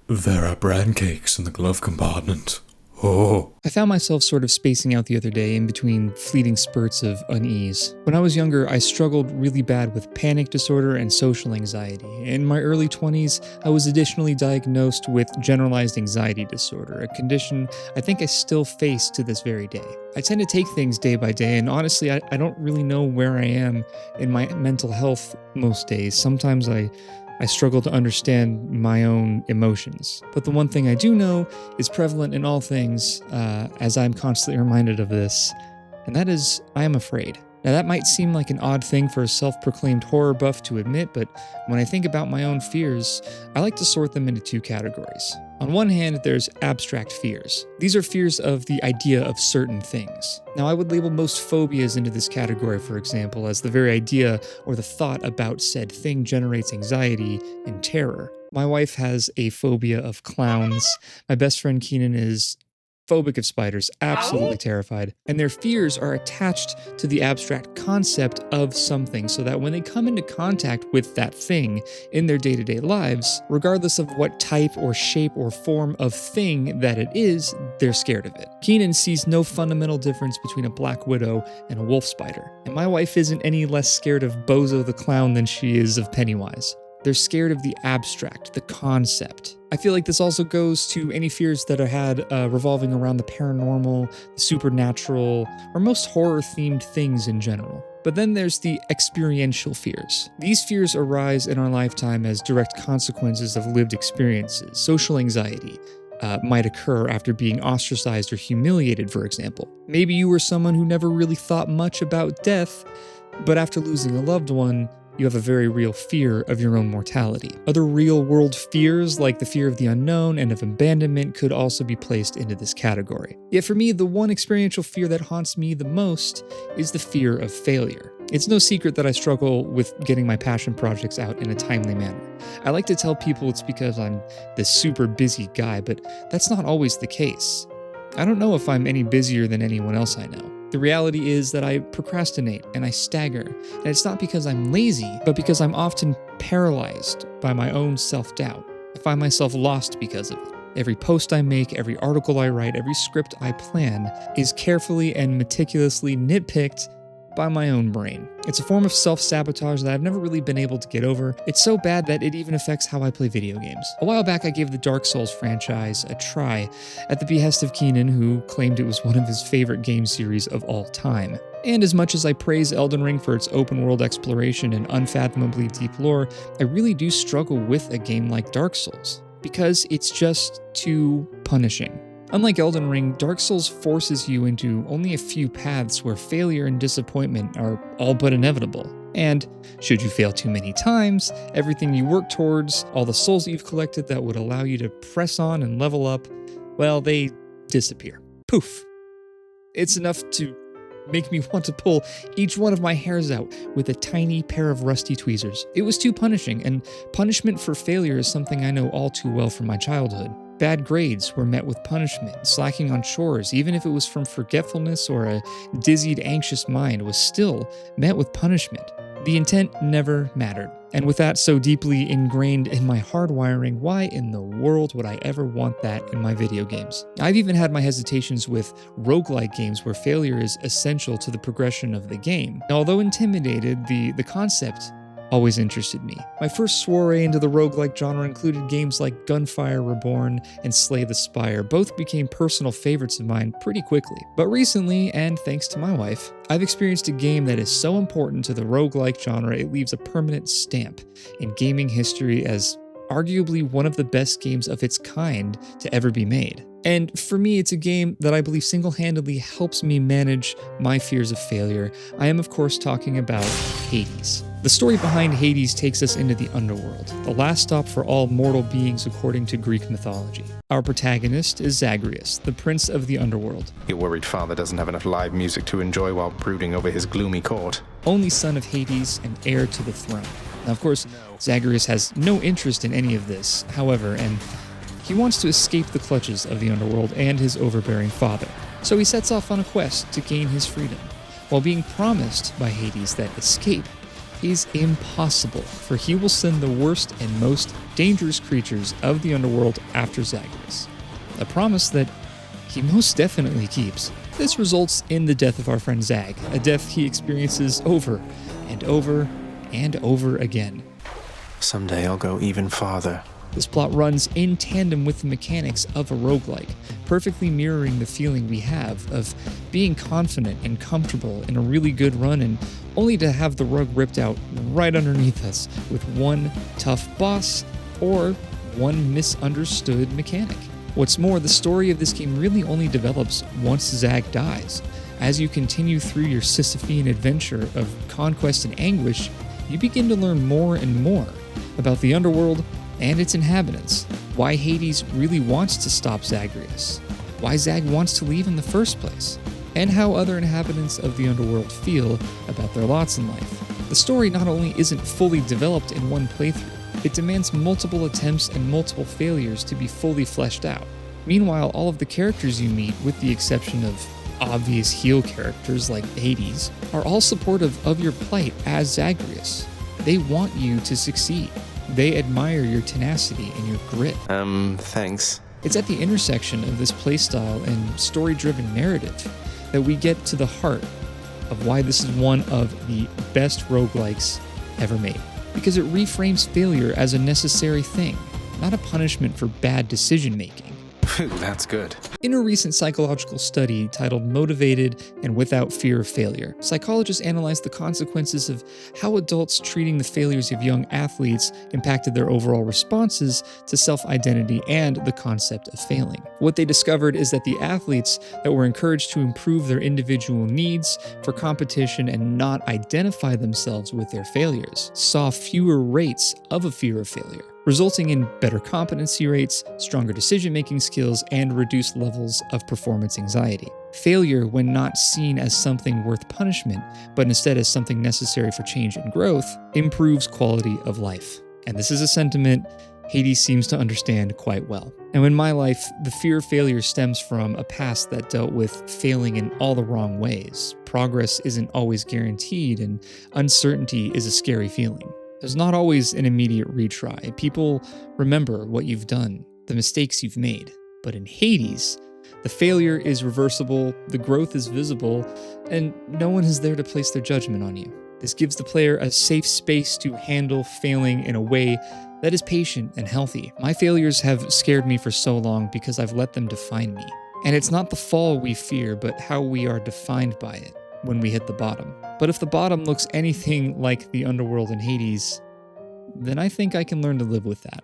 There are bran cakes in the glove compartment. Oh. I found myself sort of spacing out the other day in between fleeting spurts of unease. When I was younger, I struggled really bad with panic disorder and social anxiety. In my early 20s, I was additionally diagnosed with generalized anxiety disorder, a condition I think I still face to this very day. I tend to take things day by day, and honestly, I don't really know where I am in my mental health most days. Sometimes I struggle to understand my own emotions. But the one thing I do know is prevalent in all things, as I'm constantly reminded of this, and that is, I am afraid. Now that might seem like an odd thing for a self-proclaimed horror buff to admit, but when I think about my own fears, I like to sort them into two categories. On one hand, there's abstract fears. These are fears of the idea of certain things. Now, I would label most phobias into this category, for example, as the very idea or the thought about said thing generates anxiety and terror. My wife has a phobia of clowns. My best friend Keenan is phobic of spiders, absolutely terrified, and their fears are attached to the abstract concept of something, so that when they come into contact with that thing in their day-to-day lives, regardless of what type or shape or form of thing that it is, they're scared of it. Keenan sees no fundamental difference between a black widow and a wolf spider, and my wife isn't any less scared of Bozo the clown than she is of Pennywise. They're scared of the abstract, the concept. I feel like this also goes to any fears that are had revolving around the paranormal, the supernatural, or most horror-themed things in general. But then there's the experiential fears. These fears arise in our lifetime as direct consequences of lived experiences. Social anxiety might occur after being ostracized or humiliated, for example. Maybe you were someone who never really thought much about death, but after losing a loved one, you have a very real fear of your own mortality. Other real-world fears, like the fear of the unknown and of abandonment, could also be placed into this category. Yet for me, the one experiential fear that haunts me the most is the fear of failure. It's no secret that I struggle with getting my passion projects out in a timely manner. I like to tell people it's because I'm this super busy guy, but that's not always the case. I don't know if I'm any busier than anyone else I know. The reality is that I procrastinate and I stagger, and it's not because I'm lazy, but because I'm often paralyzed by my own self-doubt. I find myself lost because of it. Every post I make, every article I write, every script I plan is carefully and meticulously nitpicked by my own brain. It's a form of self-sabotage that I've never really been able to get over. It's so bad that it even affects how I play video games. A while back, I gave the Dark Souls franchise a try at the behest of Keenan, who claimed it was one of his favorite game series of all time. And as much as I praise Elden Ring for its open-world exploration and unfathomably deep lore, I really do struggle with a game like Dark Souls, because it's just too punishing. Unlike Elden Ring, Dark Souls forces you into only a few paths where failure and disappointment are all but inevitable. And should you fail too many times, everything you work towards, all the souls that you've collected that would allow you to press on and level up, well, they disappear. Poof. It's enough to make me want to pull each one of my hairs out with a tiny pair of rusty tweezers. It was too punishing, and punishment for failure is something I know all too well from my childhood. Bad grades were met with punishment. Slacking on chores, even if it was from forgetfulness or a dizzied, anxious mind, was still met with punishment. The intent never mattered. And with that so deeply ingrained in my hardwiring, why in the world would I ever want that in my video games? I've even had my hesitations with roguelike games where failure is essential to the progression of the game. Although intimidated, the concept always interested me. My first soiree into the roguelike genre included games like Gunfire Reborn and Slay the Spire. Both became personal favorites of mine pretty quickly. But recently, and thanks to my wife, I've experienced a game that is so important to the roguelike genre it leaves a permanent stamp in gaming history as arguably one of the best games of its kind to ever be made. And for me, it's a game that I believe single-handedly helps me manage my fears of failure. I am, of course, talking about Hades. The story behind Hades takes us into the underworld, the last stop for all mortal beings according to Greek mythology. Our protagonist is Zagreus, the prince of the underworld. Your worried father doesn't have enough live music to enjoy while brooding over his gloomy court. Only son of Hades and heir to the throne. Now, of course, Zagreus has no interest in any of this, however, and he wants to escape the clutches of the underworld and his overbearing father. So he sets off on a quest to gain his freedom, while being promised by Hades that escape is impossible, for he will send the worst and most dangerous creatures of the underworld after Zagreus. A promise that he most definitely keeps. This results in the death of our friend Zag, a death he experiences over and over and over again. Someday I'll go even farther. This plot runs in tandem with the mechanics of a roguelike, perfectly mirroring the feeling we have of being confident and comfortable in a really good run and only to have the rug ripped out right underneath us with one tough boss or one misunderstood mechanic. What's more, the story of this game really only develops once Zag dies. As you continue through your Sisyphean adventure of conquest and anguish, you begin to learn more and more about the underworld and its inhabitants, why Hades really wants to stop Zagreus, why Zag wants to leave in the first place, and how other inhabitants of the underworld feel about their lots in life. The story not only isn't fully developed in one playthrough, it demands multiple attempts and multiple failures to be fully fleshed out. Meanwhile, all of the characters you meet, with the exception of obvious heel characters like Hades, are all supportive of your plight as Zagreus. They want you to succeed. They admire your tenacity and your grit. Thanks. It's at the intersection of this playstyle and story-driven narrative that we get to the heart of why this is one of the best roguelikes ever made. Because it reframes failure as a necessary thing, not a punishment for bad decision-making. Phew, that's good. In a recent psychological study titled Motivated and Without Fear of Failure, psychologists analyzed the consequences of how adults treating the failures of young athletes impacted their overall responses to self-identity and the concept of failing. What they discovered is that the athletes that were encouraged to improve their individual needs for competition and not identify themselves with their failures saw fewer rates of a fear of failure, resulting in better competency rates, stronger decision-making skills, and reduced levels of performance anxiety. Failure, when not seen as something worth punishment, but instead as something necessary for change and growth, improves quality of life. And this is a sentiment Hades seems to understand quite well. Now, in my life, the fear of failure stems from a past that dealt with failing in all the wrong ways. Progress isn't always guaranteed, and uncertainty is a scary feeling. There's not always an immediate retry. People remember what you've done, the mistakes you've made. But in Hades, the failure is reversible, the growth is visible, and no one is there to place their judgment on you. This gives the player a safe space to handle failing in a way that is patient and healthy. My failures have scared me for so long because I've let them define me. And it's not the fall we fear, but how we are defined by it when we hit the bottom. But if the bottom looks anything like the underworld in Hades, then I think I can learn to live with that.